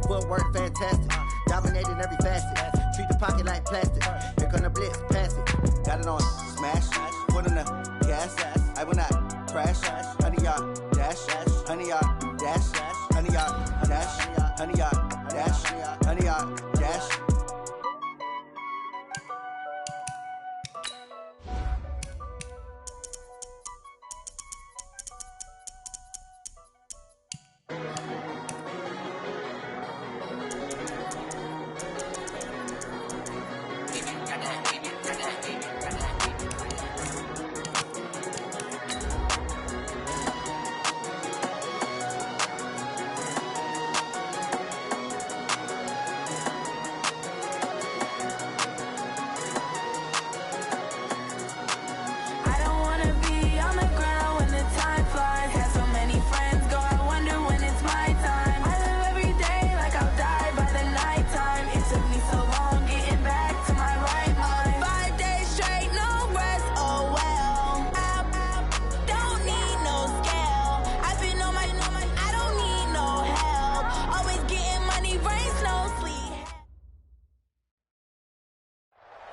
Footwork fantastic. Dominating every facet. Treat the pocket like plastic. Here come the blitz, pass it. Got it on smash. Put on the gas. I will not crash. 100-yard dash. 100-yard dash. 100-yard dash. 100-yard dash. 100-yard dash.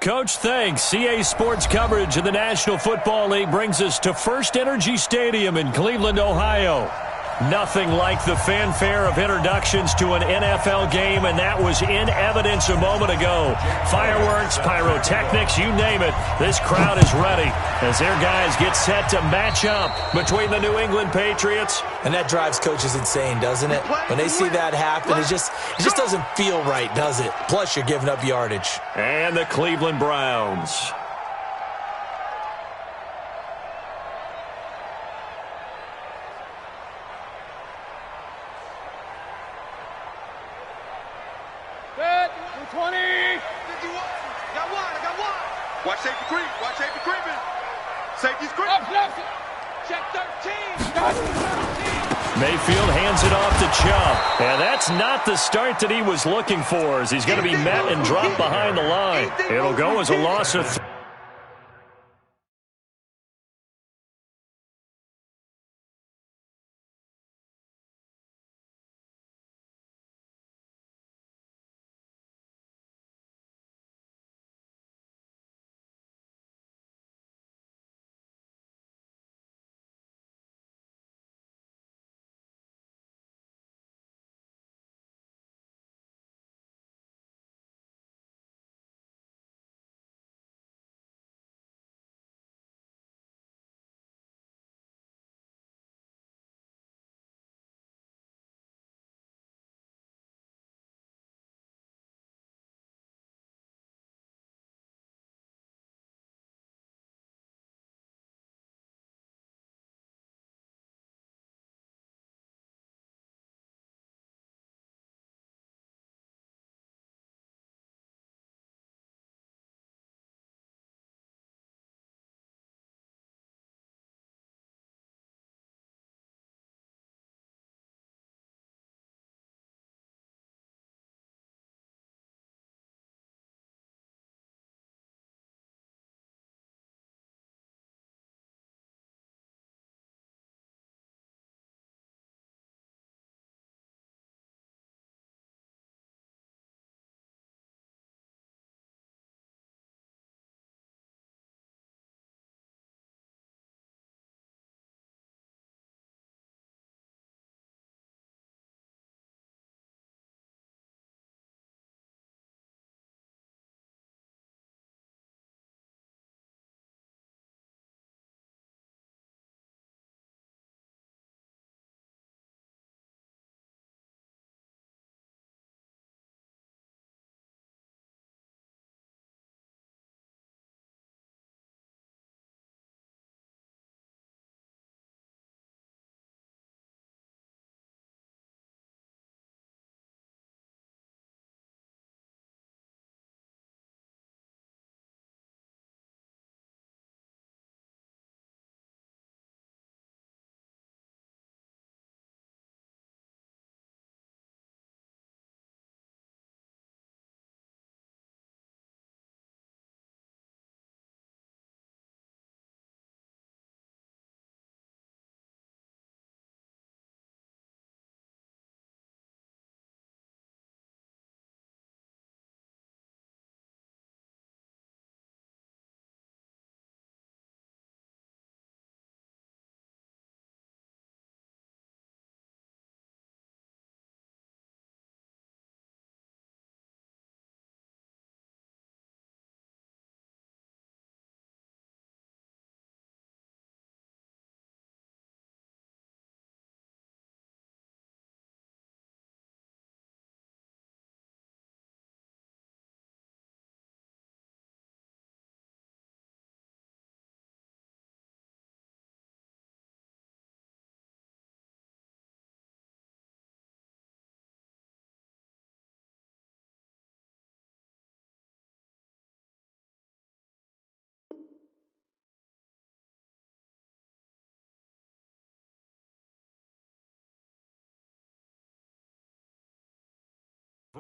Coach, thanks. CA Sports coverage of the National Football League brings us to First Energy Stadium in Cleveland, Ohio. Nothing like the fanfare of introductions to an NFL game, and that was in evidence a moment ago. Fireworks, pyrotechnics, you name it. This crowd is ready as their guys get set to match up between the New England Patriots. And that drives coaches insane, doesn't it? When they see that happen, it just doesn't feel right, does it? Plus, you're giving up yardage. And the Cleveland Browns. Watch safety creep. Watch safety creeping. Safety's creeping. Check 13. Mayfield hands it off to Chubb. And that's not the start that he was looking for, as he's going to be met and dropped behind the line. It'll go as a loss of 3.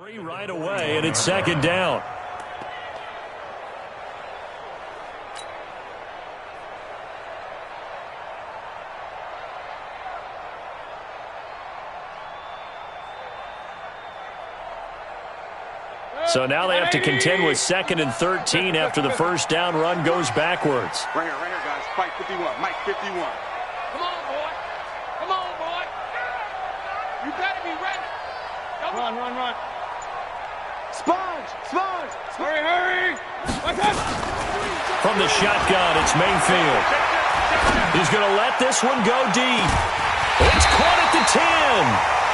3 right away, and it's second down. So now they have to contend with 2nd and 13 after the first down run goes backwards. Right here, guys. Fight 51. Mike 51. Come on, boy. Come on, boy. You better be ready. Run. Sponge. Hurry. From the shotgun, it's Mayfield. He's going to let this one go deep. It's caught at the 10.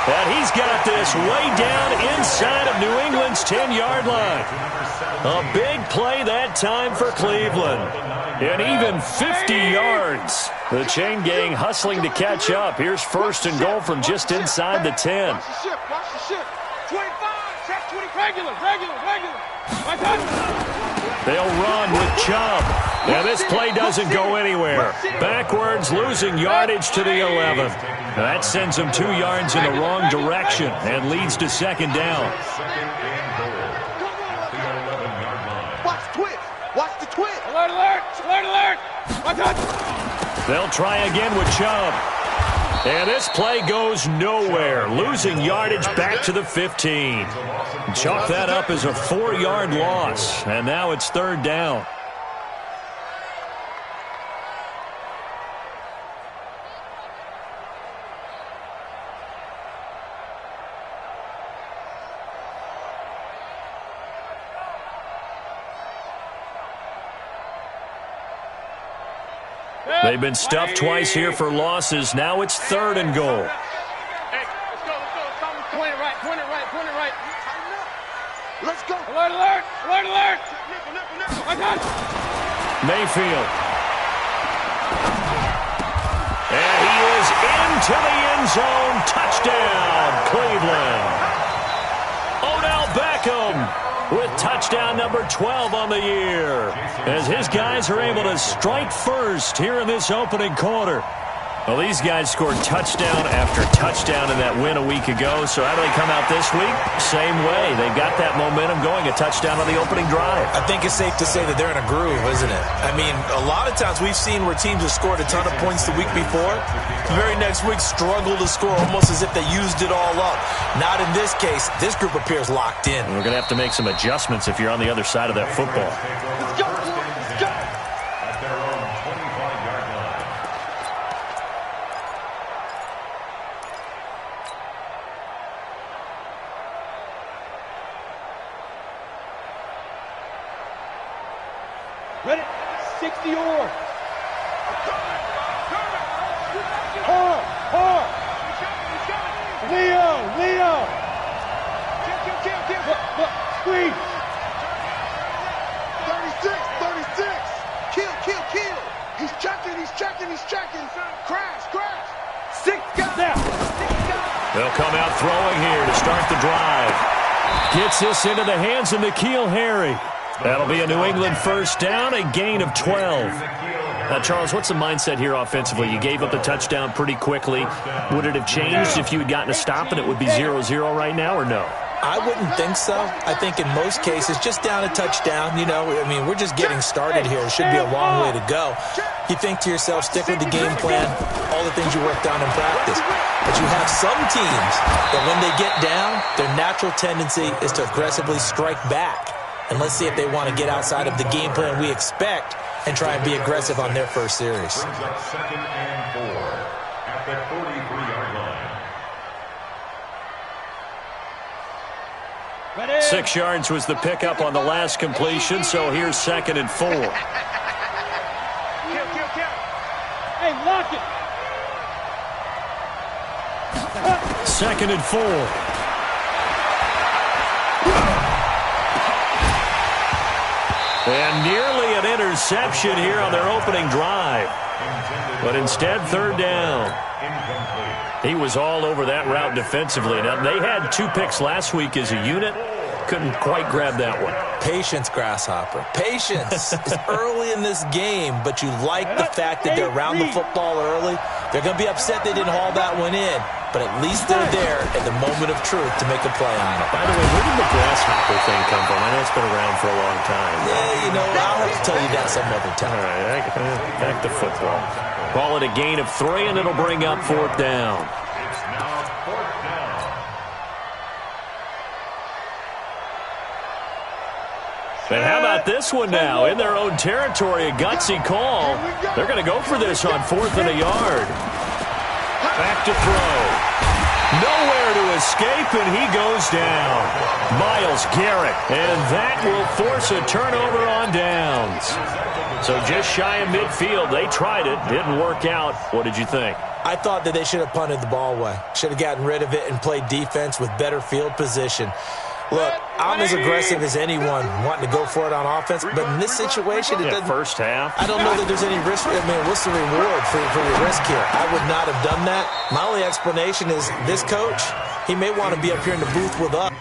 And he's got this way down inside of New England's 10-yard line. A big play that time for Cleveland. And even 50 yards. The chain gang hustling to catch up. Here's 1st and goal from just inside the 10. Watch the ship. 25, check 20. Regular. They'll run with Chubb. And this play doesn't go anywhere. Backwards, losing yardage to the 11. That sends them 2 yards in the wrong direction and leads to 2nd down. Watch the twist. Alert. They'll try again with Chubb. And this play goes nowhere, losing yardage back to the 15. Chalk that up as a 4-yard loss, and now it's 3rd down. They've been stuffed twice here for losses. Now it's 3rd and goal. Hey, let's go. Point it right. Let's go. Alert. Mayfield. And he is into the end zone. Touchdown, Cleveland. Odell Beckham with touchdown number 12 on the year, as his guys are able to strike first here in this opening quarter. Well, these guys scored touchdown after touchdown in that win a week ago, so how do they come out this week? Same way. They've got that momentum going, a touchdown on the opening drive. I think it's safe to say that they're in a groove, isn't it? I mean, a lot of times we've seen where teams have scored a ton of points the week before. The very next week struggle to score almost as if they used it all up. Not in this case. This group appears locked in. We're going to have to make some adjustments if you're on the other side of that football. Let's go. At their own 25-yard line. Ready? 60 or. Leo. Squeeze. 36. Kill. He's checking. Crash. 6 guys. They'll come out throwing here to start the drive. Gets this into the hands of N'Keal Harry. That'll be a New England first down, a gain of 12. Now, Charles, what's the mindset here offensively? You gave up the touchdown pretty quickly. Would it have changed if you had gotten a stop and it would be 0-0 right now, or no? I wouldn't think so. I think in most cases, just down a touchdown, we're just getting started here. It should be a long way to go. You think to yourself, stick with the game plan, all the things you worked on in practice. But you have some teams that when they get down, their natural tendency is to aggressively strike back. And let's see if they want to get outside of the game plan we expect and try and be aggressive on their first series. 2nd and 4 at the 43-yard line. Ready? 6 yards was the pickup on the last completion, so here's 2nd and 4. Kill. Hey, lock it. 2nd and 4. And nearly an interception here on their opening drive. But instead, 3rd down. He was all over that route defensively. Now, they had 2 picks last week as a unit. Couldn't quite grab that one. Patience, Grasshopper. Patience. It's early in this game, but you like the fact that they're around the football early. They're going to be upset they didn't haul that one in. but at least they're there at the moment of truth to make a play on it. By the way, where did the grasshopper thing come from? I know it's been around for a long time. Yeah, I'll have to tell you that some other time. All right, back to football. Call it a gain of 3, and it'll bring up 4th down. It's now 4th down. And how about this one now? In their own territory, a gutsy call. They're going to go for this on 4th and a yard. Back to throw. Nowhere to escape, and he goes down. Myles Garrett, and that will force a turnover on downs. So just shy of midfield. They tried it. Didn't work out. What did you think? I thought that they should have punted the ball away. Should have gotten rid of it and played defense with better field position. Look, I'm as aggressive as anyone wanting to go for it on offense, but in this situation, it doesn't. First half. I don't know that there's any risk. I mean, what's the reward for your risk here? I would not have done that. My only explanation is this coach, he may want to be up here in the booth with us.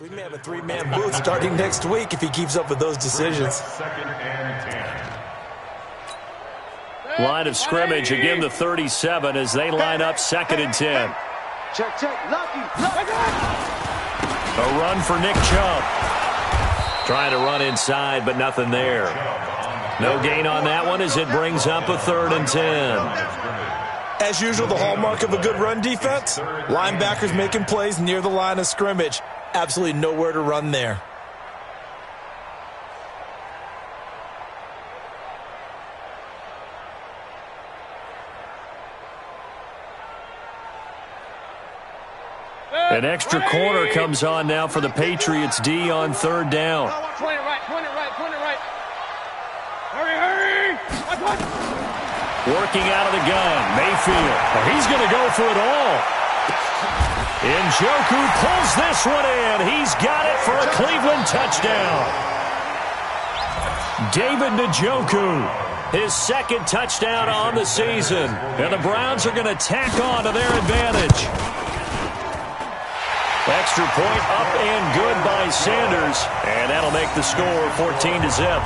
We may have a 3-man booth starting next week if he keeps up with those decisions. 2nd and 10. Line of scrimmage, again the 37 as they line up 2nd and 10. Check, lucky. A run for Nick Chubb. Trying to run inside, but nothing there. No gain on that one as it brings up a 3rd and 10. As usual, the hallmark of a good run defense, linebackers making plays near the line of scrimmage. Absolutely nowhere to run there. An extra corner comes on now for the Patriots D on 3rd down. Point it right. Hurry. Working out of the gun, Mayfield. He's going to go for it all. Njoku pulls this one in. He's got it for a Cleveland touchdown. David Njoku, his 2nd touchdown on the season. And the Browns are going to tack on to their advantage. Extra point up and good by Sanders. And that'll make the score 14-0.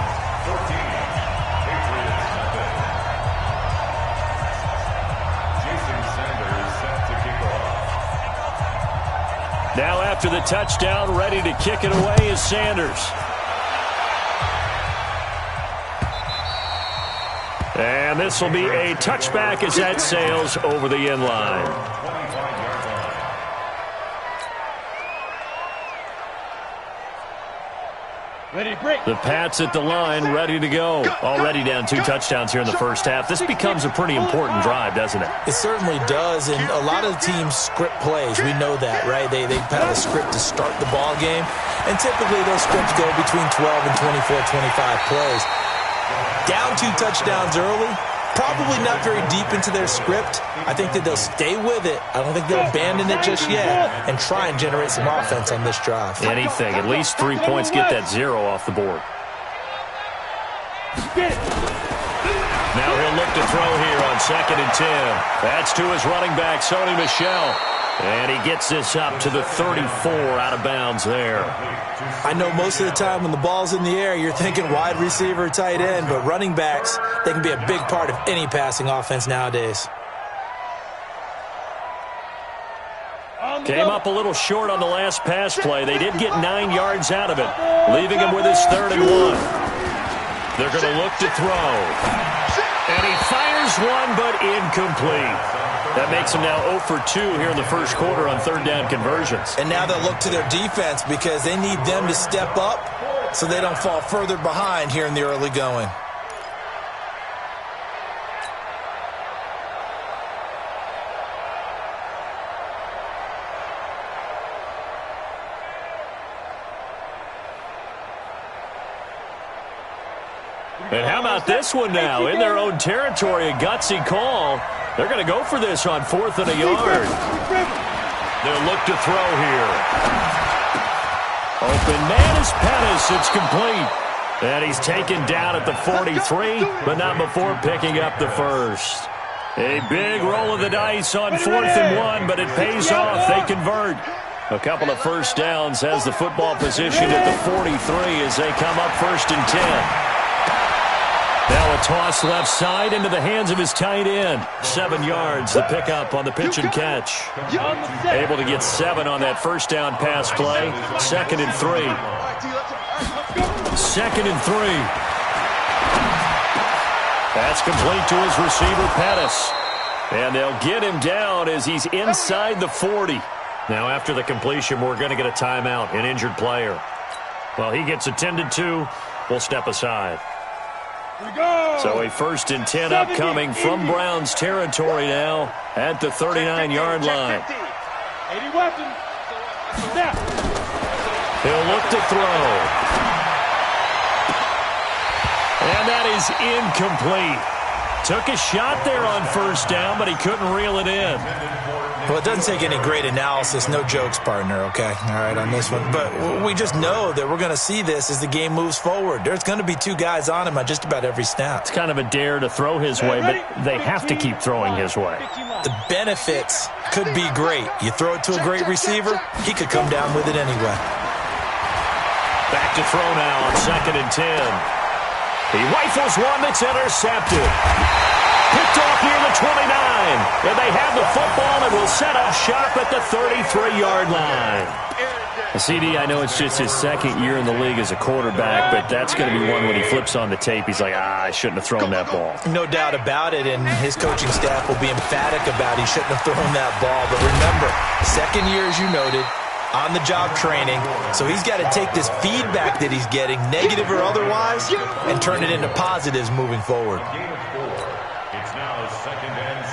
Now after the touchdown, ready to kick it away is Sanders. And this will be a touchback as that sails over the end line. The Pats at the line, ready to go. Already down 2 touchdowns here in the first half. This becomes a pretty important drive, doesn't it? It certainly does, and a lot of teams script plays. We know that, right? They have a script to start the ball game, and typically those scripts go between 12 and 24, 25 plays. Down 2 touchdowns early, probably not very deep into their script. I think that they'll stay with it. I don't think they'll abandon it just yet and try and generate some offense on this drive. Anything. At least 3 points, get that 0 off the board. Now he'll look to throw here on 2nd and 10. That's to his running back, Sony Michel. And he gets this up to the 34 out of bounds there. I know most of the time when the ball's in the air, you're thinking wide receiver, tight end, but running backs, they can be a big part of any passing offense nowadays. Came up a little short on the last pass play. They did get 9 yards out of it, leaving him with his 3rd and 1. They're going to look to throw. And he fires one, but incomplete. That makes him now 0 for 2 here in the first quarter on 3rd down conversions. And now they'll look to their defense because they need them to step up so they don't fall further behind here in the early going. And how about this one now? In their own territory, a gutsy call. They're going to go for this on 4th and a yard. They'll look to throw here. Open man is Pettis. It's complete. And he's taken down at the 43, but not before picking up the first. A big roll of the dice on 4th and 1, but it pays off. They convert. A couple of first downs has the football positioned at the 43 as they come up 1st and 10. Now a toss left side into the hands of his tight end. 7 yards, the pickup on the pitch and catch. Able to get 7 on that first down pass play. 2nd and 3. 2nd and 3. That's complete to his receiver, Pettis. And they'll get him down as he's inside the 40. Now after the completion, we're going to get a timeout, an injured player. Well, he gets attended to. We'll step aside. So a 1st and 10 upcoming from Browns territory now at the 39-yard line. 80 weapons. Snap. He'll look to throw. And that is incomplete. Took a shot there on 1st down, but he couldn't reel it in. Well, it doesn't take any great analysis. No jokes, partner, okay? All right, on this one. But we just know that we're going to see this as the game moves forward. There's going to be 2 guys on him on just about every snap. It's kind of a dare to throw his way, but they have to keep throwing his way. The benefits could be great. You throw it to a great receiver, he could come down with it anyway. Back to throw now on 2nd and 10. He rifles one that's intercepted. Picked off near the 29. And they have the football and will set up shop at the 33-yard line. CD, I know it's just his 2nd year in the league as a quarterback, but that's going to be one when he flips on the tape. He's like, I shouldn't have thrown that ball. No doubt about it, and his coaching staff will be emphatic about he shouldn't have thrown that ball. But remember, 2nd year, as you noted, on-the-job training. So he's got to take this feedback that he's getting, negative or otherwise, and turn it into positives moving forward. It's now 2nd and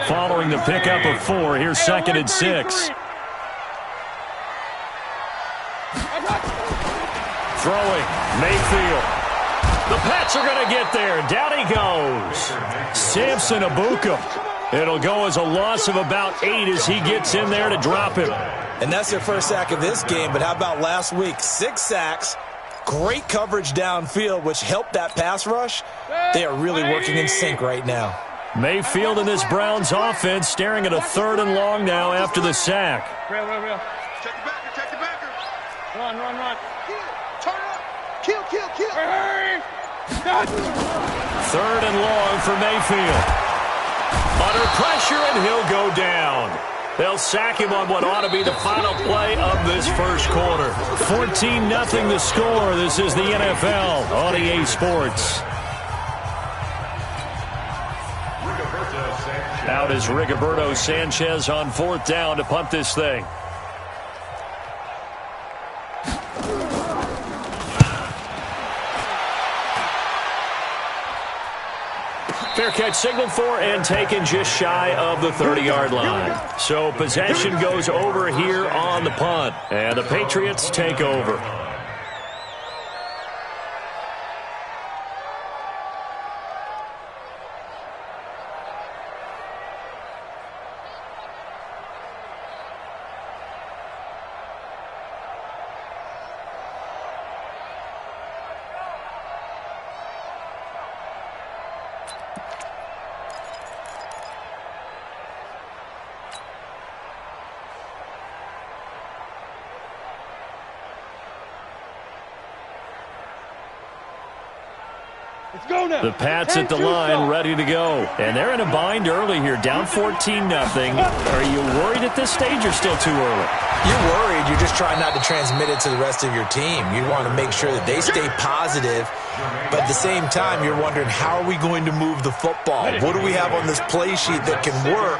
6. Following the pickup of 4, here's 2nd and 6. Throwing, Mayfield. The Pats are going to get there. Down he goes. Samson Abukum. It'll go as a loss of about 8 as he gets in there to drop him. And that's their first sack of this game, but how about last week? 6 sacks, great coverage downfield, which helped that pass rush. They are really working in sync right now. Mayfield in this Browns offense staring at a 3rd and long now after the sack. Real. Check the backer. Run. Turn up. Kill. Hey. 3rd and long for Mayfield. Under pressure, and he'll go down. They'll sack him on what ought to be the final play of this first quarter. 14-0 the score. This is the NFL on EA Sports. Out is Rigoberto Sanchez on 4th down to punt this thing. Fair catch signaled for and taken just shy of the 30-yard line. So possession goes over here on the punt, and the Patriots take over. Let's go now. The Pats at the line, ready to go. And they're in a bind early here, down 14-0. Are you worried at this stage or still too early? You're worried. You're just trying not to transmit it to the rest of your team. You want to make sure that they stay positive. But at the same time, you're wondering, how are we going to move the football? What do we have on this play sheet that can work?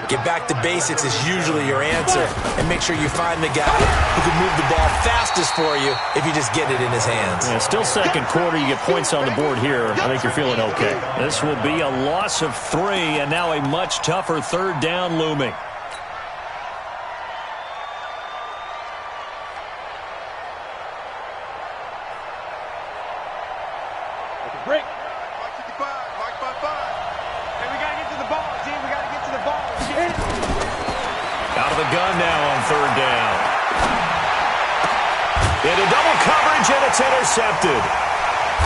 Get back to basics is usually your answer. And make sure you find the guy who can move the ball fastest for you if you just get it in his hands. Yeah, still second quarter. You get points on the board here. I think you're feeling okay. This will be a loss of 3, and now a much tougher third down looming. Break. Mike 55. Mike 55. Hey, we got to get to the ball, team. We got to get to the ball. Out of the gun now on third down. Into double coverage, and it's intercepted.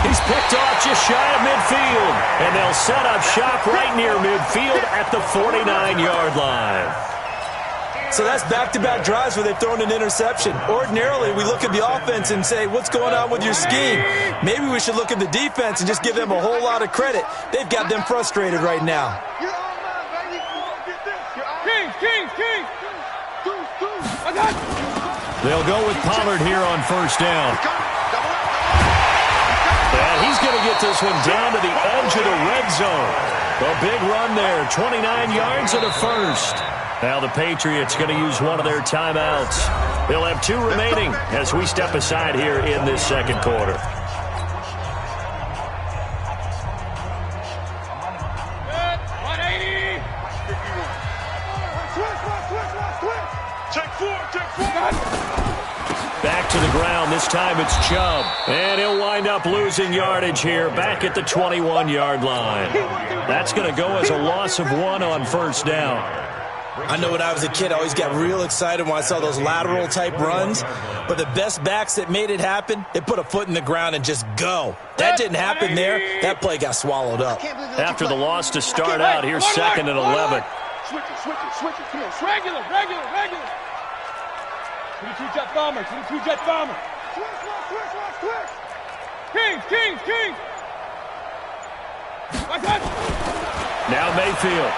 He's picked off just shy of midfield, and they'll set up shop right near midfield at the 49-yard line. So that's back-to-back drives where they've thrown an interception. Ordinarily, we look at the offense and say, what's going on with your scheme? Maybe we should look at the defense and just give them a whole lot of credit. They've got them frustrated right now. Kings. They'll go with Pollard here on first down. And he's going to get this one down to the edge of the red zone. A big run there, 29 yards and a first. Now the Patriots going to use one of their timeouts. They'll have 2 remaining as we step aside here in this second quarter. Good. 180. Take 4. Back to the ground. This time it's Chubb. And he'll wind up losing yardage here back at the 21-yard line. That's going to go as a loss of 1 on first down. I know when I was a kid, I always got real excited when I saw those lateral-type runs. But the best backs that made it happen, they put a foot in the ground and just go. That didn't happen there. That play got swallowed up. After the loss to start out, here's second and 11. Switch it. Come on. Regular. 22 jet bomber. Kings. Now Mayfield.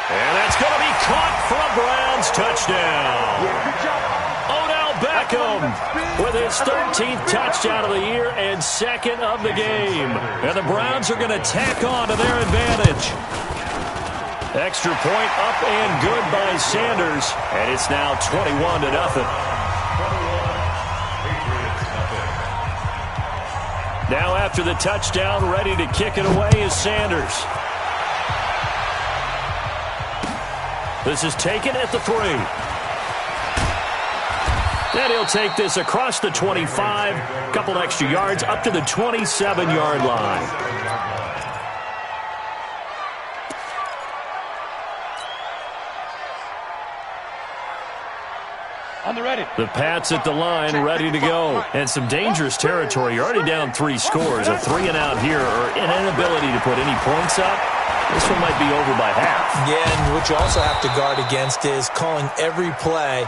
And that's going to be caught for a Browns touchdown. Odell Beckham with his 13th touchdown of the year and second of the game. And the Browns are going to tack on to their advantage. Extra point up and good by Sanders. And it's now 21-0. Now after the touchdown, ready to kick it away is Sanders. This is taken at the 3. And he'll take this across the 25. A couple extra yards up to the 27-yard line. On the ready. The Pats at the line, ready to go. And some dangerous territory. You're already down 3 scores. A 3-and-out here, or an inability to put any points up. This one might be over by half. Yeah, and what you also have to guard against is calling every play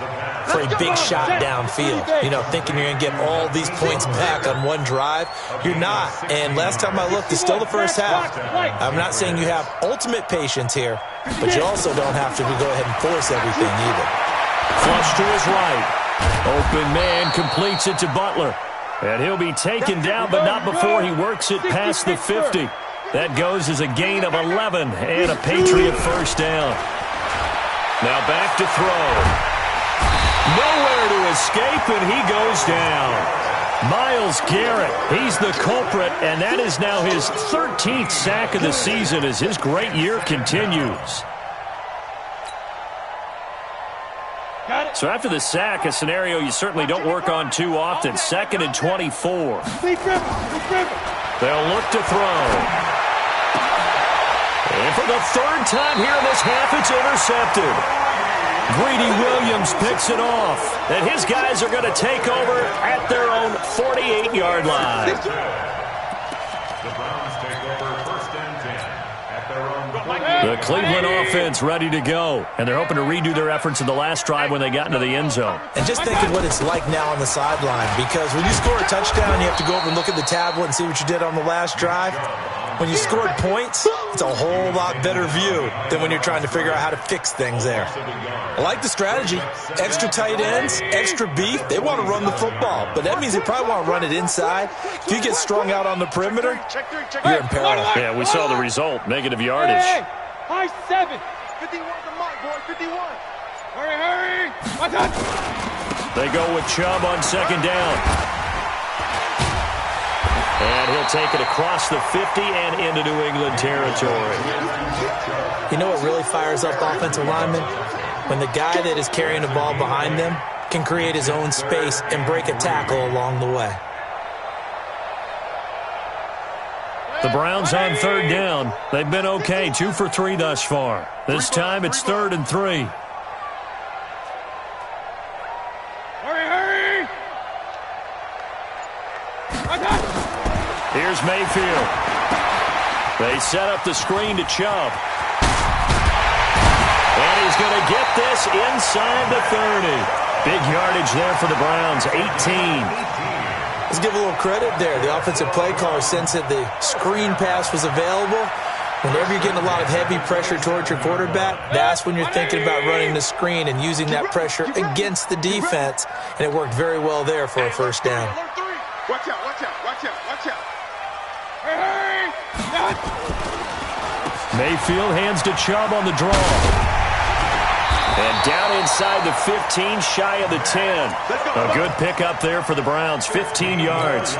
for a big shot downfield. You know, thinking you're going to get all these points back on one drive. You're not. And last time I looked, it's still the first half. I'm not saying you have ultimate patience here, but you also don't have to go ahead and force everything either. Flush to his right. Open man completes it to Butler. And he'll be taken down, but not before he works it past the 50. That goes as a gain of 11 and a Patriot first down. Now back to throw. Nowhere to escape, and he goes down. Myles Garrett, he's the culprit, and that is now his 13th sack of the season as his great year continues. So after the sack, a scenario you certainly don't work on too often. 2nd and 24. They'll look to throw. And for the 3rd time here in this half, it's intercepted. Greedy Williams picks it off. And his guys are going to take over at their own 48-yard line. The Browns take over 1st and 10 at their own 48. The Cleveland offense ready to go, and they're hoping to redo their efforts in the last drive when they got into the end zone. And just think of what it's like now on the sideline, because when you score a touchdown, you have to go over and look at the tablet and see what you did on the last drive. When you scored points, it's a whole lot better view than when you're trying to figure out how to fix things there. I like the strategy. Extra tight ends, extra beef. They want to run the football, but that means they probably want to run it inside. If you get strung out on the perimeter, you're in peril. Yeah, we saw the result, negative yardage. High 7. 51 the mark, boy. 51. Hurry. Watch out. They go with Chubb on second down. And he'll take it across the 50 and into New England territory. You know what really fires up offensive linemen? When the guy that is carrying the ball behind them can create his own space and break a tackle along the way. The Browns on third down. They've been okay, 2 for 3 thus far. This time it's 3rd and 3. Hurry. Here's Mayfield. They set up the screen to Chubb. And he's going to get this inside the 30. Big yardage there for the Browns, 18. Let's give a little credit there. The offensive play caller sensed that the screen pass was available. Whenever you're getting a lot of heavy pressure towards your quarterback, that's when you're thinking about running the screen and using that pressure against the defense. And it worked very well there for a first down. Watch out. Mayfield hands to Chubb on the draw. And down inside the 15, shy of the 10. A good pickup there for the Browns, 15 yards.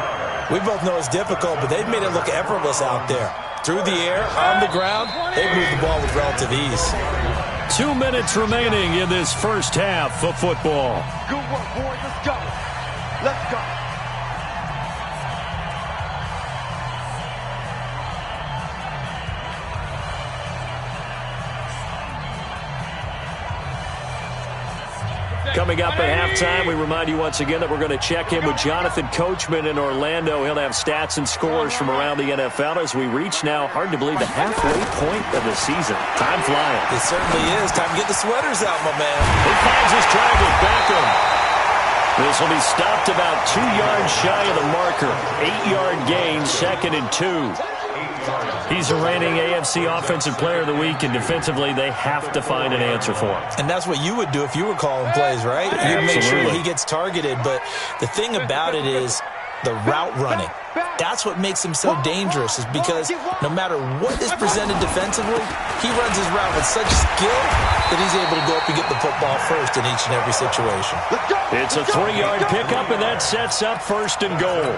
We both know it's difficult, but they've made it look effortless out there. Through the air, on the ground, they've moved the ball with relative ease. 2 minutes remaining in this first half of football. Good work, boys. Let's go. Coming up at halftime, we remind you once again that we're going to check in with Jonathan Coachman in Orlando. He'll have stats and scores from around the NFL as we reach now, hard to believe, the halfway point of the season. Time flying. It certainly is. Time to get the sweaters out, my man. He finds his target, Beckham. This will be stopped about 2 yards shy of the marker. 8-yard gain, 2nd and 2. He's a reigning AFC Offensive Player of the Week, and defensively, they have to find an answer for him. And that's what you would do if you were calling plays, right? You'd make sure that he gets targeted. But the thing about it is the route running. That's what makes him so dangerous, is because no matter what is presented defensively, he runs his route with such skill that he's able to go up and get the football first in each and every situation. It's a 3-yard pickup, and that sets up 1st and goal.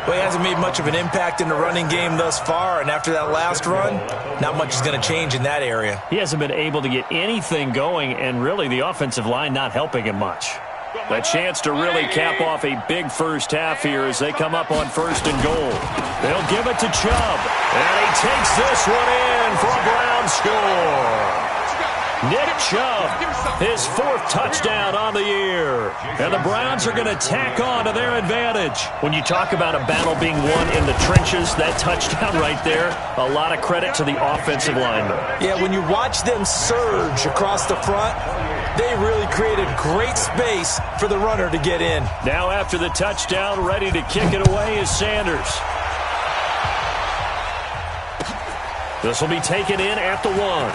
Well, he hasn't made much of an impact in the running game thus far, and after that last run, not much is going to change in that area. He hasn't been able to get anything going, and really the offensive line not helping him much. A chance to really cap off a big first half here as they come up on 1st and goal. They'll give it to Chubb, and he takes this one in for a Brown score. Nick Chubb, his 4th touchdown on the year. And the Browns are going to tack on to their advantage. When you talk about a battle being won in the trenches, that touchdown right there, a lot of credit to the offensive linemen. Yeah, when you watch them surge across the front, they really created great space for the runner to get in. Now after the touchdown, ready to kick it away is Sanders. This will be taken in at the 1.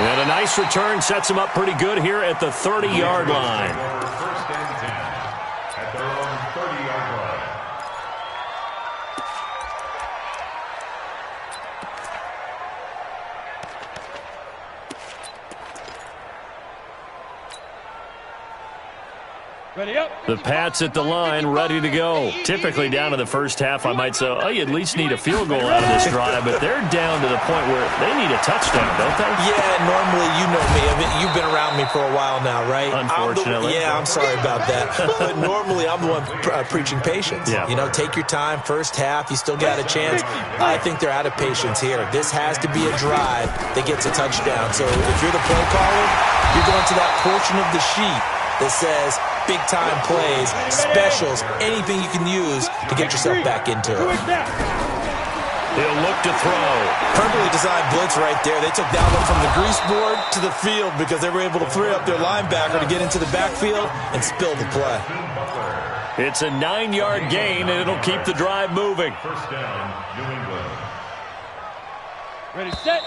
And a nice return sets him up pretty good here at the 30-yard line. First and 10 at their own 30-yard line. Ready up. The Pats at the line, ready to go. Typically down to the first half, I might say, oh, you at least need a field goal out of this drive, but they're down to the point where they need a touchdown, don't they? Yeah, normally, you know me. I mean, you've been around me for a while now, right? Unfortunately. I'm sorry about that. But normally, I'm the one preaching patience. Yeah. You know, take your time. First half, you still got a chance. I think they're out of patience here. This has to be a drive that gets a touchdown. So if you're the play caller, you're going to that portion of the sheet that says big-time plays, specials, anything you can use to get yourself back into it. He'll look to throw. Perfectly designed blitz right there. They took that one from the grease board to the field because they were able to free up their linebacker to get into the backfield and spill the play. It's a 9-yard gain, and it'll keep the drive moving. First down, New England. Ready, set.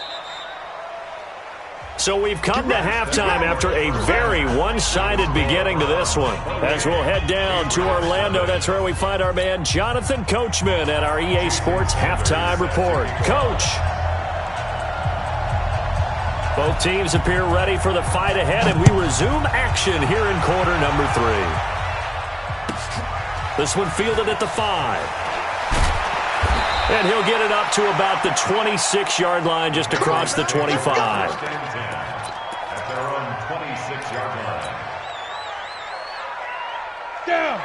So we've come to halftime after a very one-sided beginning to this one. As we'll head down to Orlando, that's where we find our man Jonathan Coachman at our EA Sports Halftime Report. Coach! Both teams appear ready for the fight ahead, and we resume action here in quarter number 3. This one fielded at the 5. And he'll get it up to about the 26-yard line, just across the 25. At their own 26-yard line.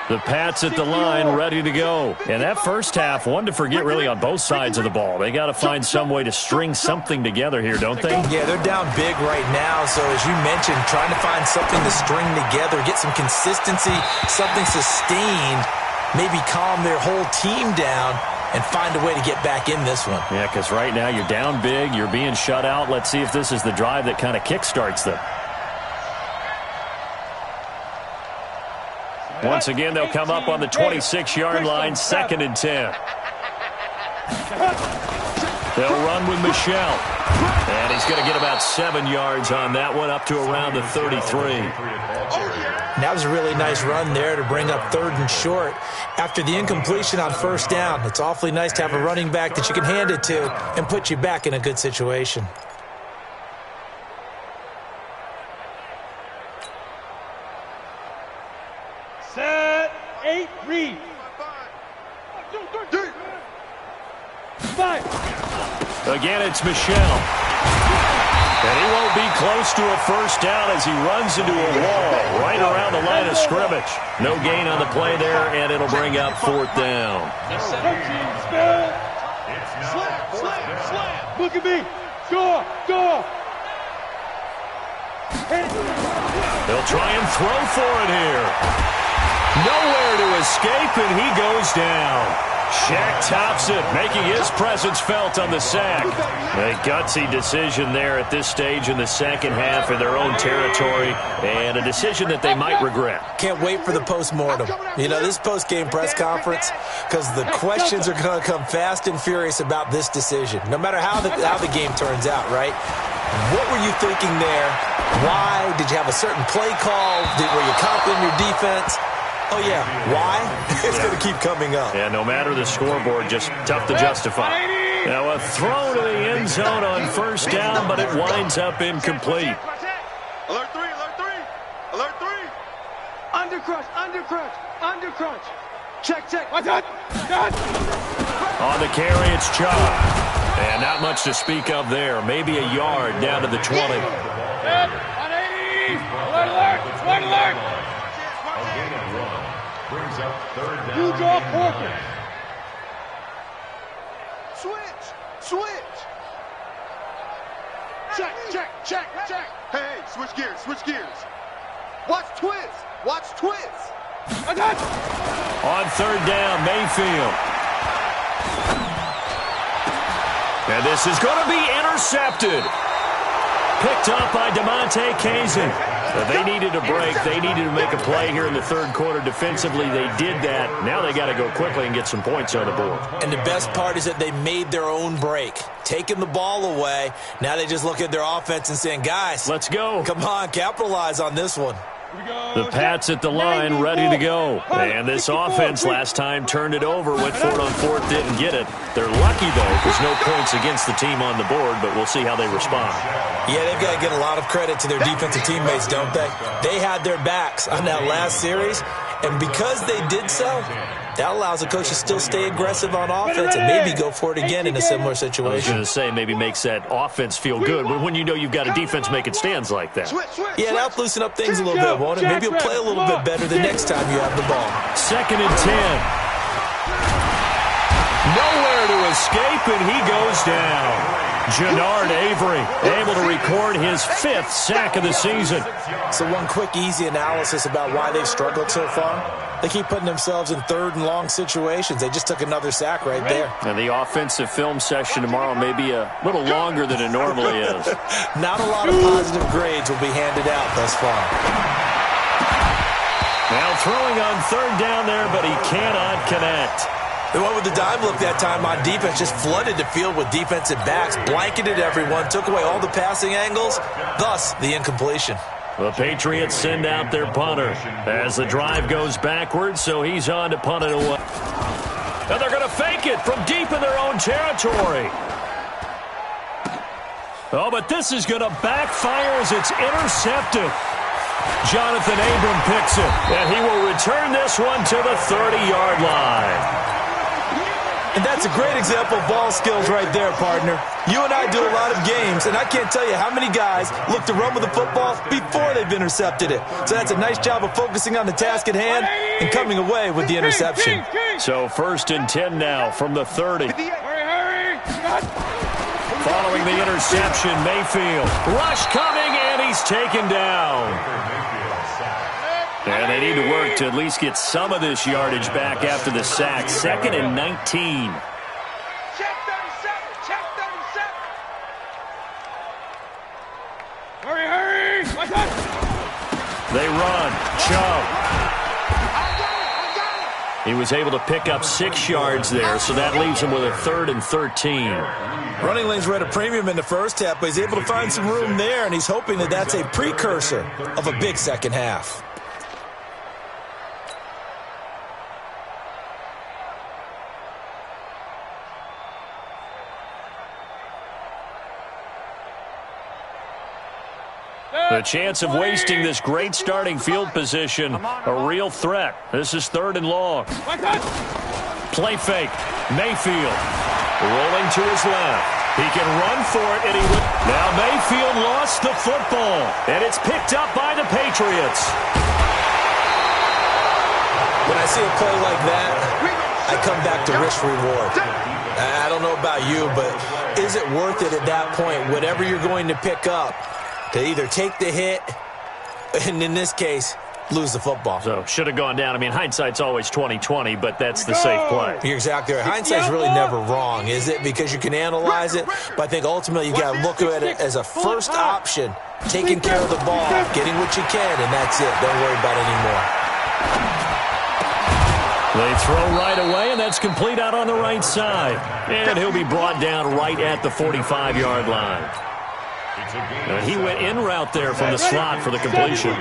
The Pats at the line, ready to go. And that first half, one to forget really on both sides of the ball. They got to find some way to string something together here, don't they? Yeah, they're down big right now. So as you mentioned, trying to find something to string together, get some consistency, something sustained, maybe calm their whole team down and find a way to get back in this one. Yeah, because right now you're down big, you're being shut out. Let's see if this is the drive that kind of kickstarts them. Once again, they'll come up on the 26-yard line, 2nd and 10. They'll run with Michelle. And he's going to get about 7 yards on that one, up to around the 33. That was a really nice run there to bring up 3rd and short. After the incompletion on first down, it's awfully nice to have a running back that you can hand it to and put you back in a good situation. Set, 8, read. 5. Again, it's Michelle. And he won't be close to a first down as he runs into a wall right around the line of scrimmage. No gain on the play there, and it'll bring up 4th down. Slam. Look at me. Go. They'll try and throw for it here. Nowhere to escape, and he goes down. Shaq tops it, making his presence felt on the sack. A gutsy decision there at this stage in the second half in their own territory, and a decision that they might regret. Can't wait for the post-mortem. You know, this post-game press conference, because the questions are going to come fast and furious about this decision, no matter how the game turns out, right? What were you thinking there? Why? Did you have a certain play call? Were you confident in your defense? Oh, yeah. Why? It's going to keep coming up. Yeah, no matter the scoreboard, just tough to justify. Now a throw to the end zone on first down, but it winds up incomplete. Alert 3. Undercrunch. Check. What's that? On the carry, it's Chubb. And not much to speak of there. Maybe a yard down to the 20. 180. Alert. Brings up 3rd down. You draw Porter. Switch. Check. Hey, switch gears. Watch twist. On 3rd down, Mayfield. And this is going to be intercepted. Picked up by DeMonte Kazin. They needed a break. They needed to make a play here in the 3rd quarter. Defensively, they did that. Now they got to go quickly and get some points on the board. And the best part is that they made their own break, taking the ball away. Now they just look at their offense and saying, guys, let's go. Come on, capitalize on this one. The Pats at the line, ready to go. And this offense last time turned it over, went for it on 4th, didn't get it. They're lucky, though, because no points against the team on the board, but we'll see how they respond. Yeah, they've got to get a lot of credit to their defensive teammates, don't they? They had their backs on that last series, and because they did so, that allows the coach to still stay aggressive on offense and maybe go for it again in a similar situation. I was going to say, maybe makes that offense feel good when you know you've got a defense making stands like that. Yeah, that'll loosen up things a little bit, won't it? Maybe you'll play a little bit better the next time you have the ball. 2nd and 10. Nowhere to escape, and he goes down. Jannard Avery able to record his 5th sack of the season. So one quick, easy analysis about why they've struggled so far. They keep putting themselves in third and long situations. They just took another sack right there. And the offensive film session tomorrow may be a little longer than it normally is. Not a lot of positive grades will be handed out thus far. Now throwing on third down there, but he cannot connect. They went with the dime look that time on defense, just flooded the field with defensive backs, blanketed everyone, took away all the passing angles, thus the incompletion. The Patriots send out their punter as the drive goes backwards, so he's on to punt it away. And they're going to fake it from deep in their own territory. Oh, but this is going to backfire as it's intercepted. Jonathan Abram picks it, and he will return this one to the 30-yard line. And that's a great example of ball skills right there, partner. You and I do a lot of games, and I can't tell you how many guys look to run with the football before they've intercepted it. So that's a nice job of focusing on the task at hand and coming away with the interception. So 1st and 10 now from the 30. Following the interception, Mayfield. Rush coming, and he's taken down. And they need to work to at least get some of this yardage back after the sack. 2nd and 19. Check 37. Check 37. Hurry. Watch out. They run. Chubb. I got it. He was able to pick up 6 yards there, so that leaves him with a 3rd and 13. Running lanes were at a premium in the first half, but he's able to find some room there, and he's hoping that that's a precursor of a big second half. The chance of wasting this great starting field position, a real threat. This is 3rd and long. Play fake. Mayfield rolling to his left. He can run for it, and he will. Now Mayfield lost the football, and it's picked up by the Patriots. When I see a play like that, I come back to risk reward. I don't know about you, but is it worth it at that point, whatever you're going to pick up, to either take the hit, and in this case, lose the football? So, should have gone down. I mean, hindsight's always 20/20, but that's the safe play. You're exactly right. Hindsight's really never wrong, is it? Because you can analyze it, but I think ultimately you got to look at it as a first option, taking care of the ball, getting what you can, and that's it. Don't worry about it anymore. They throw right away, and that's complete out on the right side. And he'll be brought down right at the 45-yard line. He went in route there from the slot for the completion.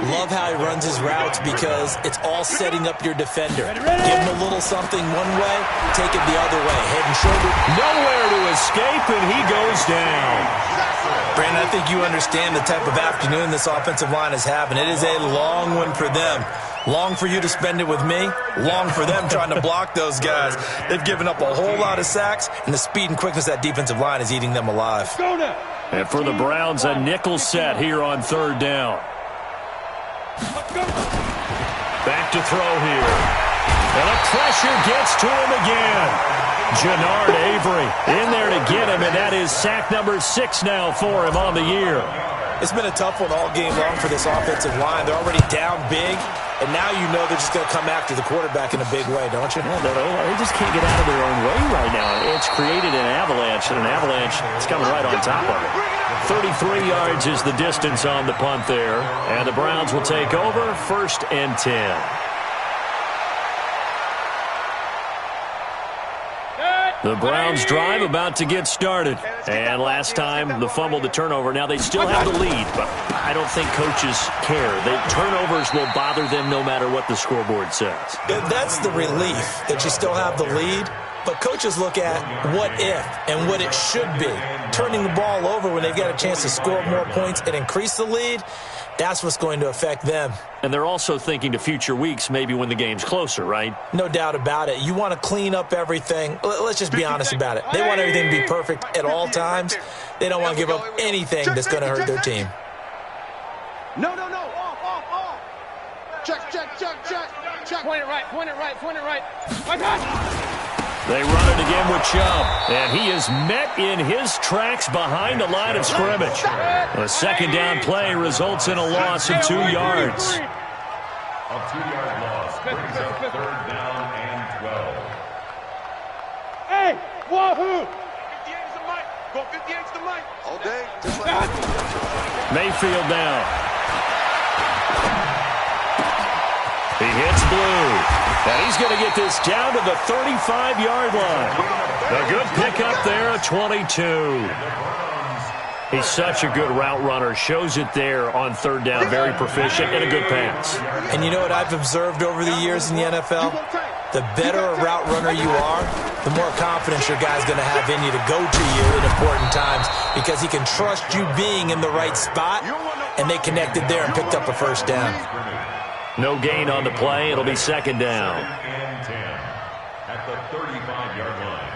Love how he runs his routes because it's all setting up your defender. Give him a little something one way, take it the other way. Head and shoulder. Nowhere to escape, and he goes down. Brandon, I think you understand the type of afternoon this offensive line is having. It is a long one for them. Long for you to spend it with me. Long for them trying to block those guys. They've given up a whole lot of sacks, and the speed and quickness of that defensive line is eating them alive. And for the Browns, a nickel set here on 3rd down. Back to throw here. And the pressure gets to him again. Jannard Avery in there to get him, and that is sack number 6 now for him on the year. It's been a tough one all game long for this offensive line. They're already down big, and now you know they're just going to come after the quarterback in a big way, don't you? Yeah, they just can't get out of their own way right now. It's created an avalanche, and an avalanche is coming right on top of it. 33 yards is the distance on the punt there, and the Browns will take over 1st and 10. The Browns drive about to get started. And last time, the fumble, the turnover. Now they still have the lead, but I don't think coaches care. The turnovers will bother them no matter what the scoreboard says. That's the relief that you still have the lead. But coaches look at what if and what it should be. Turning the ball over when they've got a chance to score more points and increase the lead, that's what's going to affect them. And they're also thinking to future weeks, maybe when the game's closer, right? No doubt about it. You want to clean up everything. Let's just be honest about it. They want everything to be perfect at all times. They don't want to give up anything that's going to hurt their team. No. Off. Check. Point it right. My God. They run it again with Chubb, and he is met in his tracks behind a line of scrimmage. A 2nd down play results in a loss of 2 yards. A 2-yard loss. loss brings up 3rd down and 12. Hey, wahoo! 58's the mic. Go 58's the mic. All day. Just like Mayfield now. He hits Blue. And he's going to get this down to the 35-yard line. A good pickup there at 22. He's such a good route runner. Shows it there on 3rd down. Very proficient and a good pass. And you know what I've observed over the years in the NFL? The better a route runner you are, the more confidence your guy's going to have in you to go to you in important times because he can trust you being in the right spot, and they connected there and picked up a 1st down. No gain on the play. It'll be 2nd down. And 10 at the 35-yard line.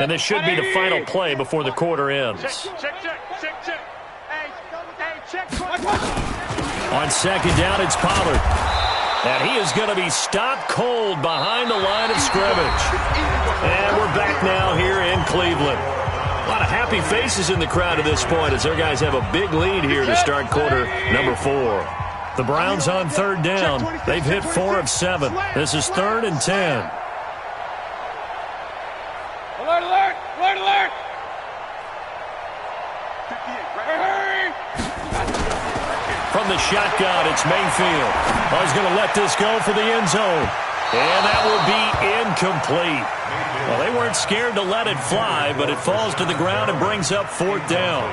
And this should be the final play before the quarter ends. check. Hey, check. On 2nd down, it's Pollard. And he is going to be stopped cold behind the line of scrimmage. And we're back now here in Cleveland. A lot of happy faces in the crowd at this point as their guys have a big lead here to start quarter number 4. The Browns on 3rd down. They've hit 4 of 7. This is 3rd and 10. Alert! Hurry! From the shotgun, it's Mayfield. Oh, he's going to let this go for the end zone. And that will be incomplete. Well, they weren't scared to let it fly, but it falls to the ground and brings up 4th down.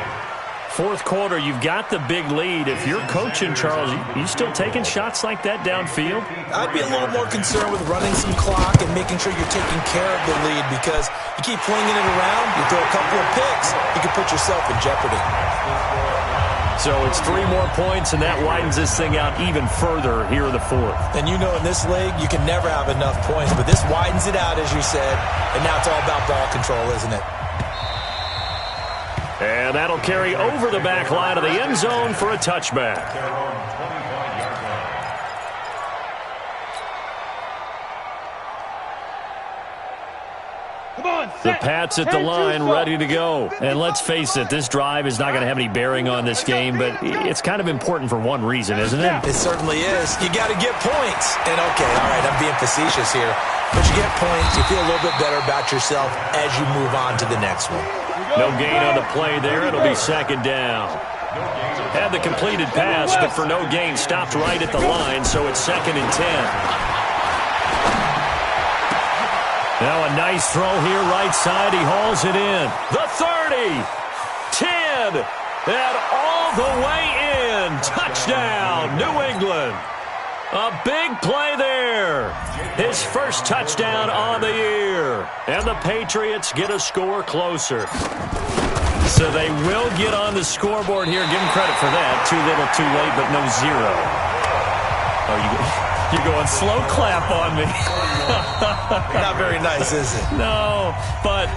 4th quarter, you've got the big lead. If you're coaching, Charles, you still taking shots like that downfield? I'd be a little more concerned with running some clock and making sure you're taking care of the lead because you keep flinging it around, you throw a couple of picks, you can put yourself in jeopardy. So it's 3 more points, and that widens this thing out even further here in the 4th. And you know in this league, you can never have enough points, but this widens it out, as you said, and now it's all about ball control, isn't it? And that'll carry over the back line of the end zone for a touchback. The Pats at the line, ready to go. And let's face it, this drive is not going to have any bearing on this game, but it's kind of important for one reason, isn't it? It certainly is. You got to get points. And, okay, all right, I'm being facetious here. But you get points, you feel a little bit better about yourself as you move on to the next one. No gain on the play there. It'll be 2nd down. Had the completed pass, but for no gain, stopped right at the line, so it's 2nd and 10. Now a nice throw here, right side. He hauls it in. The 30, 10, and all the way in. Touchdown, New England. A big play there. His first touchdown on the year. And the Patriots get a score closer. So they will get on the scoreboard here. Give them credit for that. Too little, too late, but no 0. Oh, you're going slow clap on me. Not very nice, is it? No, but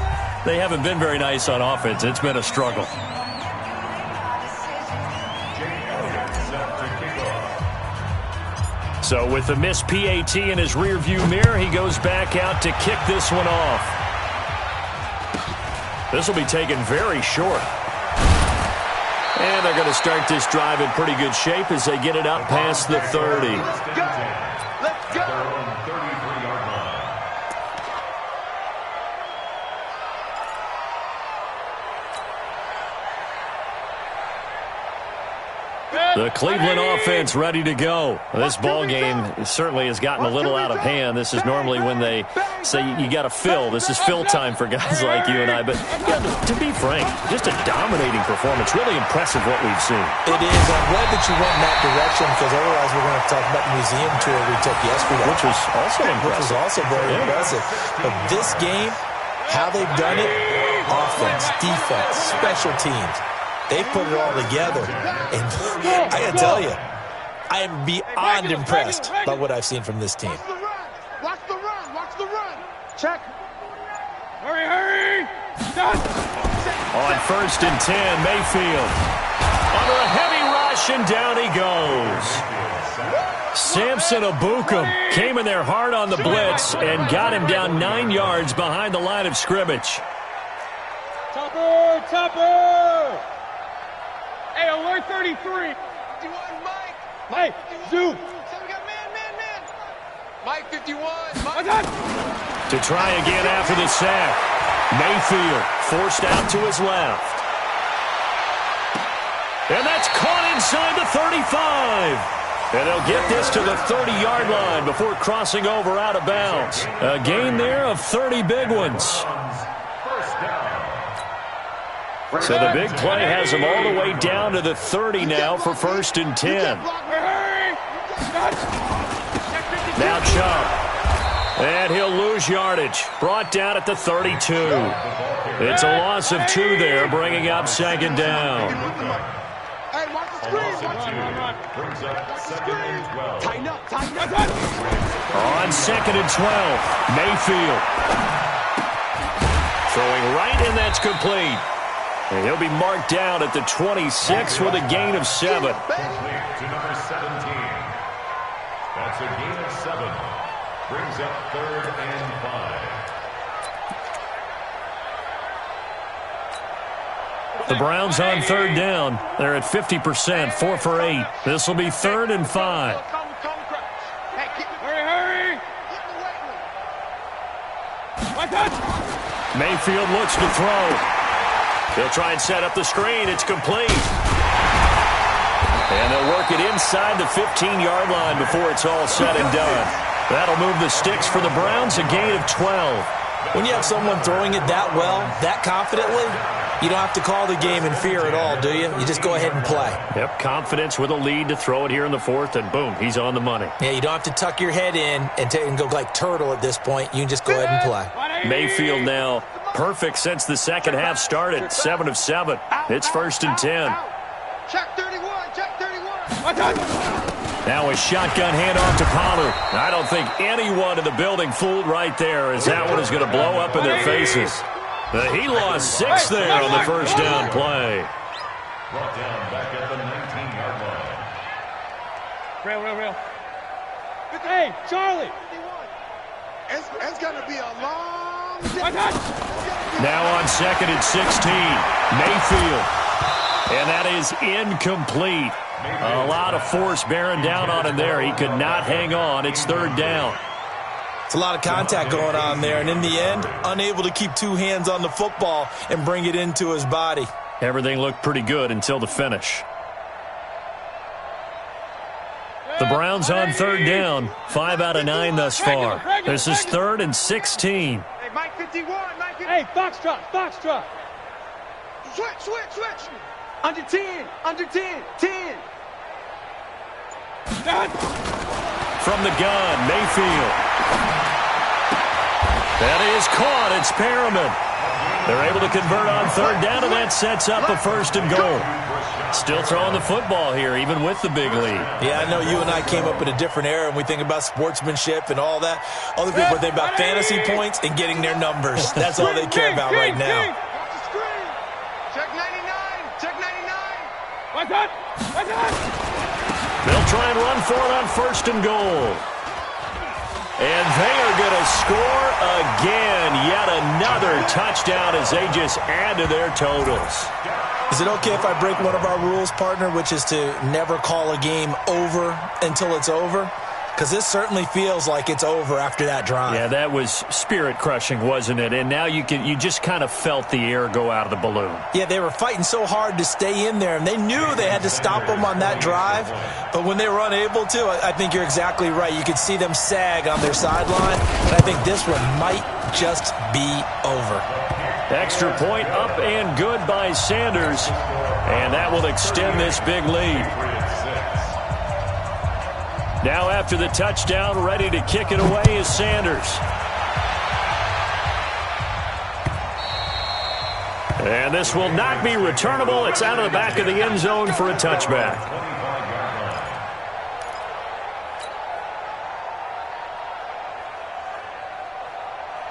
they haven't been very nice on offense. It's been a struggle. So with the missed PAT in his rearview mirror, he goes back out to kick this one off. This will be taken very short. And they're going to start this drive in pretty good shape as they get it up past the 30. Let's go. 33-yard line. The Cleveland offense ready to go. This ball game certainly has gotten a little out of hand. This is normally when they say you got to fill. This is fill time for guys like you and I. But yeah, to be frank, just a dominating performance. Really impressive what we've seen. It is. I'm glad that you went in that direction because otherwise we're going to have to talk about the museum tour we took yesterday. Which was also impressive. Which was also very impressive. But this game, how they've done it, offense, defense, special teams. They put it all together. And I got to tell you, I am beyond impressed by what I've seen from this team. Watch the run. Watch the run. Check. Hurry. Done. On 1st and 10, Mayfield. Under a heavy rush, and down he goes. Samson Abukum came in there hard on the blitz and got him down 9 yards behind the line of scrimmage. Topper. Hey, alert 33. Mike, zoom. We got man. Mike 51. To try again after the sack. Mayfield forced out to his left. And that's caught inside the 35. And they'll get this to the 30-yard line before crossing over out of bounds. A gain there of 30 big ones. So the big play has them all the way down to the 30 now for 1st and 10. Now Chubb. And he'll lose yardage. Brought down at the 32. It's a loss of 2 there, bringing up 2nd down. On 2nd and 12, Mayfield. Throwing right, and that's complete. And he'll be marked down at the 26 with a gain of 7. To number 17. That's a gain of 7. Brings up 3rd and 5. The Browns on 3rd down. They're at 50%, 4 for 8. This will be 3rd and 5. Hurry! Mayfield looks to throw. They'll try and set up the screen. It's complete. And they'll work it inside the 15-yard line before it's all said and done. That'll move the sticks for the Browns, a gain of 12. When you have someone throwing it that well, that confidently, you don't have to call the game in fear at all, do you? You just go ahead and play. Yep, confidence with a lead to throw it here in the 4th, and boom, he's on the money. Yeah, you don't have to tuck your head in and go like turtle at this point. You can just go ahead and play. Mayfield now perfect since the second half started, 7 of 7. It's 1st and 10. Check 31. Now a shotgun handoff to Pollard. I don't think anyone in the building fooled right there, as that one is going to blow up in their faces. He lost 6 there on the 1st down play. Brought down back at the 19-yard line. Real. Hey, Charlie. It's going to be a long day. Now on 2nd and 16, Mayfield. And that is incomplete. A lot of force bearing down on him there. He could not hang on. It's 3rd down. It's a lot of contact going on there, and in the end, unable to keep 2 hands on the football and bring it into his body. Everything looked pretty good until the finish. The Browns on 3rd down, 5 out of 9 thus far. This is 3rd and 16. Hey, Mike 51. Hey, Foxtrot. Switch. Under 10. 10. From the gun, Mayfield. That is caught. It's Perriman. They're able to convert on 3rd down, and that sets up a 1st and goal. Still throwing the football here, even with the big lead. Yeah, I know you and I came up in a different era, and we think about sportsmanship and all that. Other people think about fantasy points and getting their numbers. That's all they care about right now. Check 99. They'll try and run for it on 1st and goal. And they are going to score again. Yet another touchdown as they just add to their totals. Is it okay if I break one of our rules, partner, which is to never call a game over until it's over? Because this certainly feels like it's over after that drive. Yeah, that was spirit-crushing, wasn't it? And now you just kind of felt the air go out of the balloon. Yeah, they were fighting so hard to stay in there, and they knew they had to stop them on that drive. But when they were unable to, I think you're exactly right. You could see them sag on their sideline, and I think this one might just be over. Extra point up and good by Sanders, and that will extend this big lead. Now after the touchdown, ready to kick it away is Sanders. And this will not be returnable. It's out of the back of the end zone for a touchback.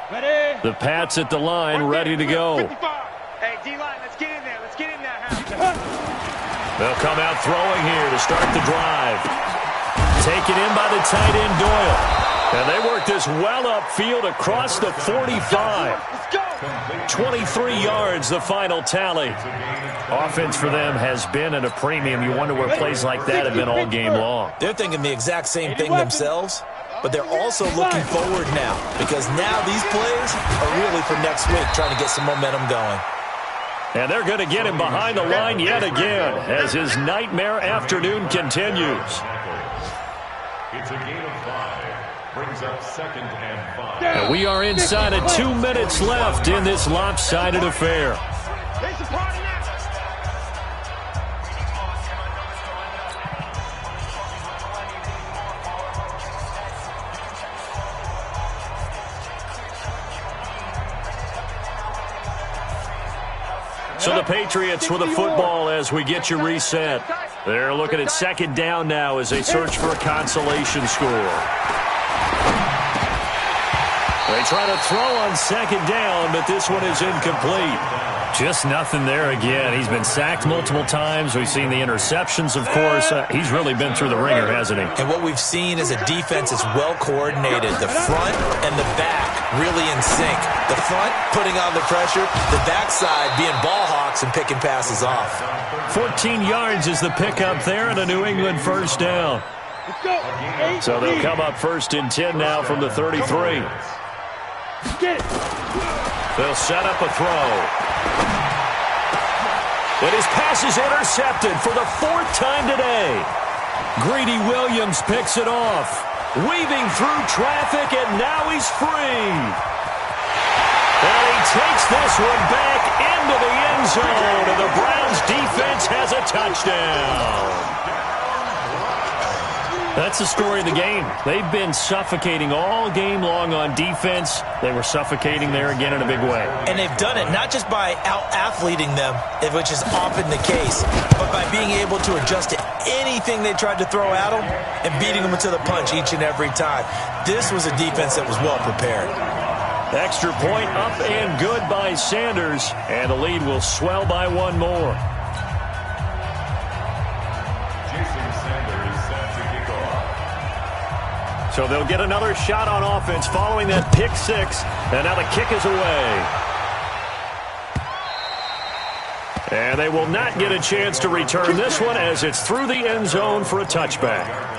Ready? The Pats at the line, ready to go. Hey, D-line, let's get in there. They'll come out throwing here to start the drive. Taken in by the tight end, Doyle. And they work this well upfield across the 45. 23 yards, the final tally. Offense for them has been at a premium. You wonder where plays like that have been all game long. They're thinking the exact same thing themselves. but they're also looking forward now, because now these plays are really for next week, trying to get some momentum going. And they're going to get him behind the line yet again as his nightmare afternoon continues. It's a gain of 5. Brings up 2nd and 5. And we are inside of 2 minutes left in this lopsided affair. So the Patriots with the football as we get you reset. They're looking at 2nd down now as they search for a consolation score. They try to throw on 2nd down, but this one is incomplete. Just nothing there again. He's been sacked multiple times. We've seen the interceptions, of course. He's really been through the ringer, hasn't he? And what we've seen is a defense that's well coordinated. The front and the back really in sync. The front putting on the pressure, the backside being ball hawks and picking passes off. 14 yards is the pickup there and a New England 1st down. So they'll come up 1st and 10 now from the 33. They'll set up a throw. And his pass is intercepted for the 4th time today. Greedy Williams picks it off. Weaving through traffic, and now he's free. And he takes this one back into the end zone, and the Browns defense has a touchdown. That's the story of the game. They've been suffocating all game long on defense. They were suffocating there again in a big way. And they've done it not just by out-athleting them, which is often the case, but by being able to adjust to anything they tried to throw at them and beating them to the punch each and every time. This was a defense that was well prepared. Extra point up and good by Sanders, and the lead will swell by 1 more. So they'll get another shot on offense following that pick 6, and now the kick is away. And they will not get a chance to return this one as it's through the end zone for a touchback.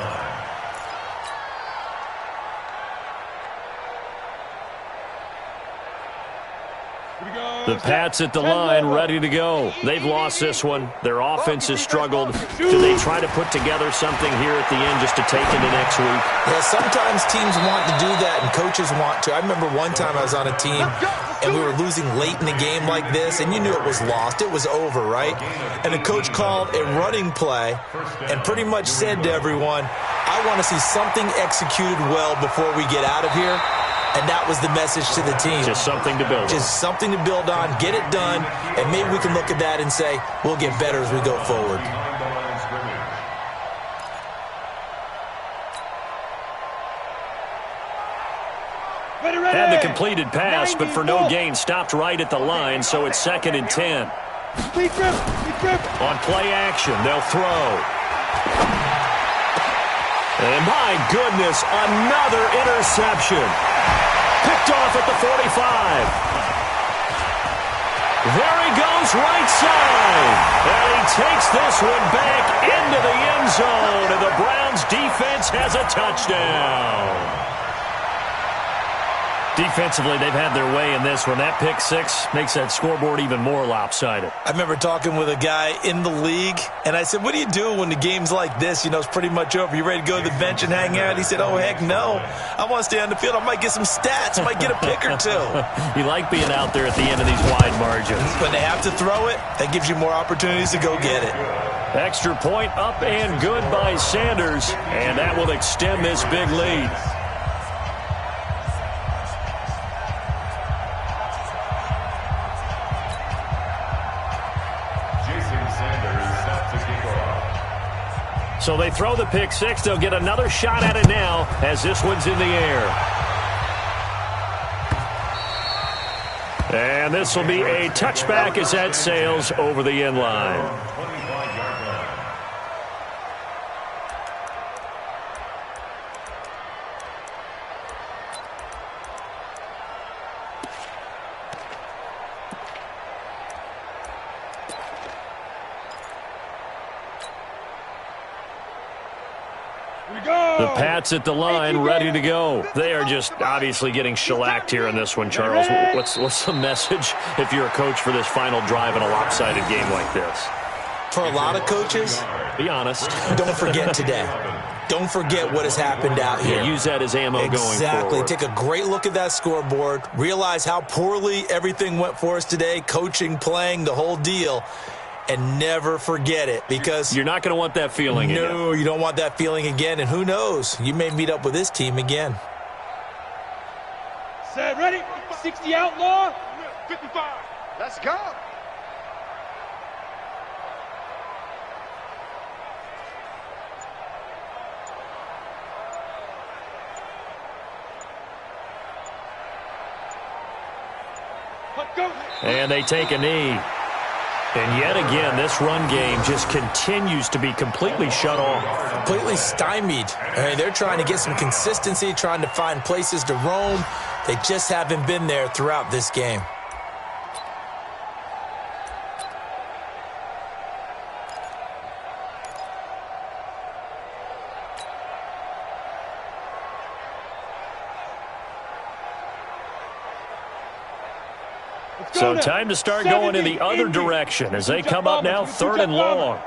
The Pats at the line, ready to go. They've lost this one. Their offense has struggled. Do they try to put together something here at the end just to take into next week? Yeah, sometimes teams want to do that and coaches want to. I remember one time I was on a team and we were losing late in the game like this, and you knew it was lost. It was over, right? And the coach called a running play and pretty much said to everyone, I want to see something executed well before we get out of here. And that was the message to the team. Just something to build on. Just something to build on, get it done, and maybe we can look at that and say, we'll get better as we go forward. And the completed pass, but for no gain, stopped right at the line, so it's 2nd and 10. On play action, they'll throw. And my goodness, another interception. Picked off at the 45. There he goes, right side. And he takes this one back into the end zone, and the Browns defense has a touchdown. Defensively, they've had their way in this one. That pick 6 makes that scoreboard even more lopsided. I remember talking with a guy in the league, and I said, what do you do when the game's like this? You know, it's pretty much over. You ready to go to the bench and hang out? He said, oh, heck no. I want to stay on the field. I might get some stats. I might get a pick or 2. You like being out there at the end of these wide margins. When they have to throw it, that gives you more opportunities to go get it. Extra point up and good by Sanders, and that will extend this big lead. So they throw the pick 6. They'll get another shot at it now as this one's in the air. And this will be a touchback as that sails over the end line. The Pats at the line, ready to go. They are just obviously getting shellacked here in this one, Charles. What's the message if you're a coach for this final drive in a lopsided game like this? For a lot of coaches, be honest. Don't forget today. Don't forget what has happened out here. Use that as ammo going forward. Exactly. Take a great look at that scoreboard. Realize how poorly everything went for us today, coaching, playing, the whole deal. And never forget it, because you're not going to want that feeling again. No, you don't want that feeling again. And who knows? You may meet up with this team again. Set, ready? 60 outlaw. 55. Let's go. And they take a knee. And yet again, this run game just continues to be completely shut off. Completely stymied. I mean, they're trying to get some consistency, trying to find places to roam. They just haven't been there throughout this game. So time to start going in the other direction as they come up now 3rd and long.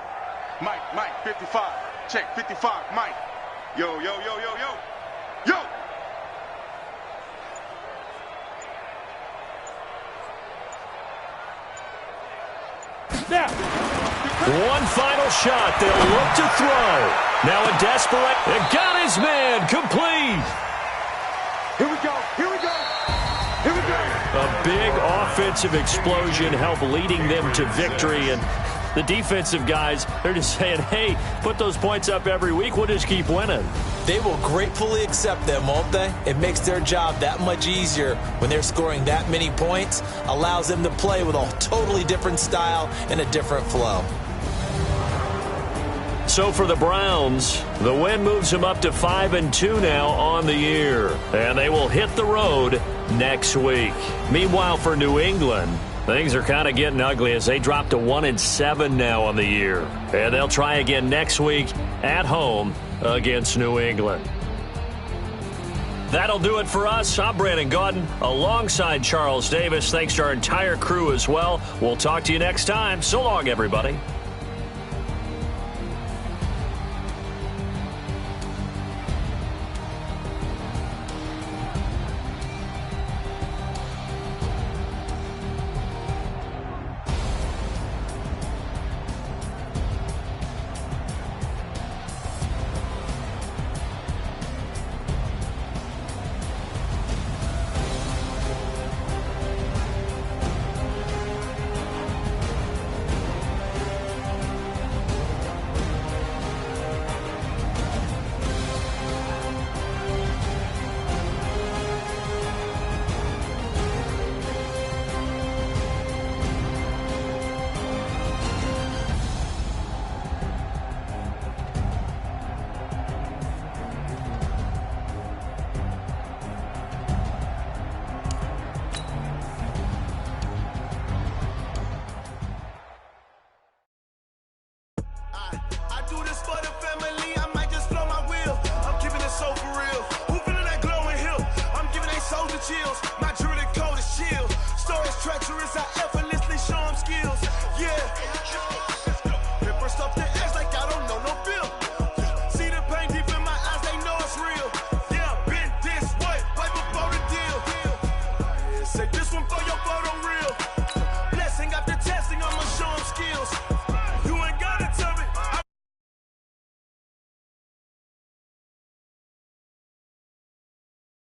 Mike, 55. Check, 55, Mike. Yo. Now, one final shot. They'll look to throw. Now a desperate. They got his man complete. Here we go. A big offensive explosion helped leading them to victory. And the defensive guys, they're just saying, hey, put those points up every week. We'll just keep winning. They will gratefully accept them, won't they? It makes their job that much easier when they're scoring that many points. Allows them to play with a totally different style and a different flow. So for the Browns, the win moves them up to 5-2 now on the year. And they will hit the road next week. Meanwhile, for New England, things are kind of getting ugly as they drop to 1-7 now on the year. And they'll try again next week at home against New England. That'll do it for us. I'm Brandon Gaudin alongside Charles Davis. Thanks to our entire crew as well. We'll talk to you next time. So long, everybody.